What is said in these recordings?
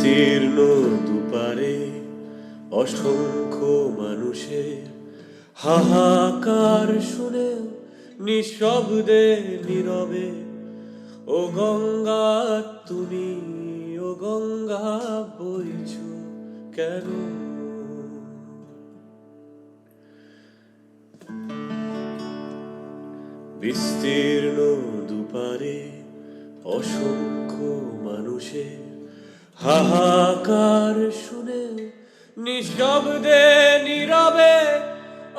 বিস্তীর্ণ দুপারে অসংখ্য মানুষের হাহাকার শুনে নিঃশব্দে নীরবে ও গঙ্গা তুমি, ও গঙ্গা বইছ কেন? বিস্তীর্ণ দুপারে অসংখ্য মানুষের হাহাকার শুনে নিঃশব্দে নীরবে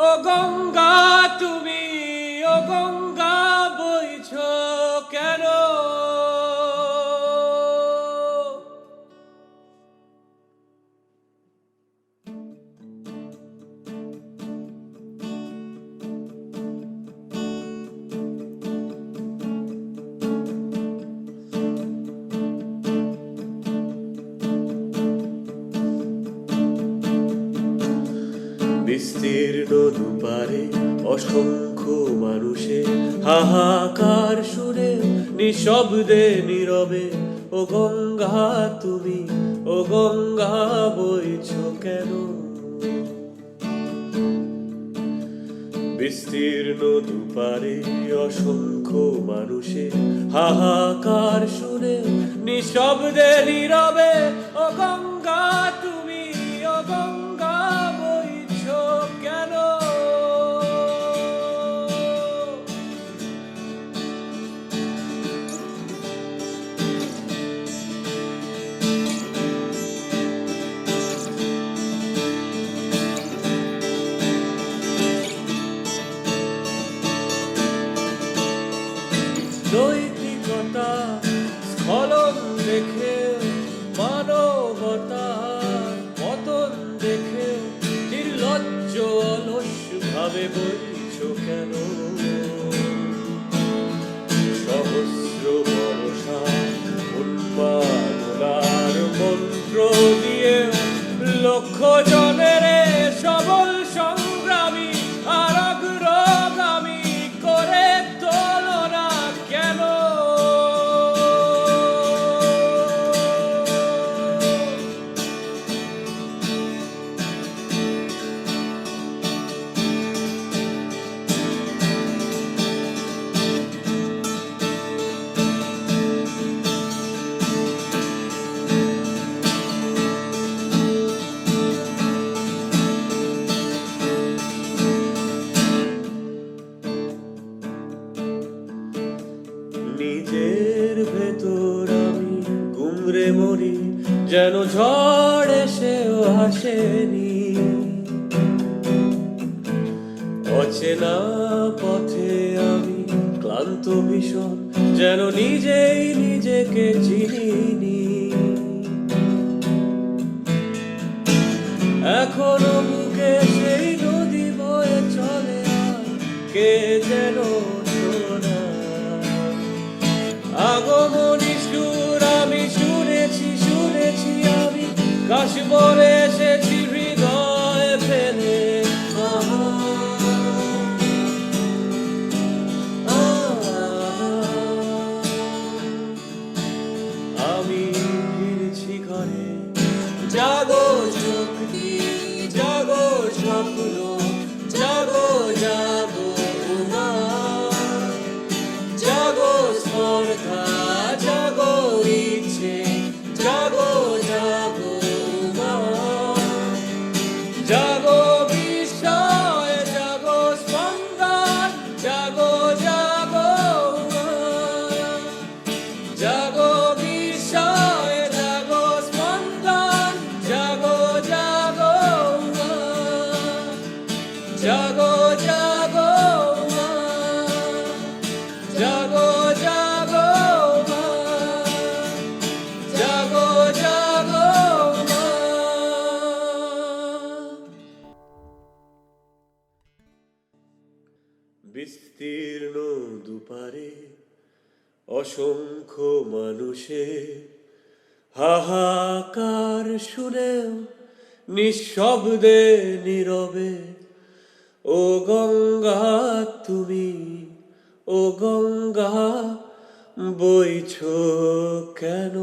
ও গঙ্গা তুমি, ও গঙ্গা বইছ কেন? বিস্তীর্ণ দুপারে অসংখ্য মানুষের হাহাকার শুনে নিঃশব্দে নীরবে ও গঙ্গা তুমি, ও গঙ্গা বইছ কেন? বিস্তীর্ণ দুপারে অসংখ্য মানুষের হাহাকার শুনে নিঃশব্দে নীরবে ও গঙ্গা তুমি, ও গঙ্গা বইছ কেন? নৈতিকতা স্খলন দেখে, মানবতার পতন দেখে নির্লজ্জ অলস ভাবে বইছ কেন? সহস্র বর্ষা উন্মাদনার মন্ত্র দিয়ে লক্ষ জনের সবল সংগ্রামী আর অগ্রগামী করে তোলো না কেন? নিজের ভেতর আমি গুমরে মরি, যেন ঝড় এসেও হাসেনি। অচেনা পথে আমি ক্লান্ত ভীষণ, যেন নিজেই নিজেকে চিনিনি। এখনো বুকে সেই নদী বয়ে চলে, আর কে যেন আগমনী সুর আমি শুনেছি, শুনেছি আমি কাশ বলে এসেছি হৃদয় ফেলে। আমি ফিরছি ঘরে, জাগো শক্তি, জাগো স্বপ্ন, জাগো জাগো উমা, জাগো স্পর্ধা, জাগো ইচ্ছে, জাগো জাগো উমা, জাগো বিস্ময়, জাগো স্পন্দন, জাগো জাগো উমা, জাগো বিস্ময়, জাগো স্পন্দন, জাগো জাগো উমা, জাগো জাগো উমা, জাগো জাগো মা, জাগো জাগো মা। বিস্তীর্ণ দুপারে অসংখ্য মানুষের হাহাকার শুনে নিঃশব্দে নীরবে ও গঙ্গা তুমি, ও গঙ্গা বইছ কেন?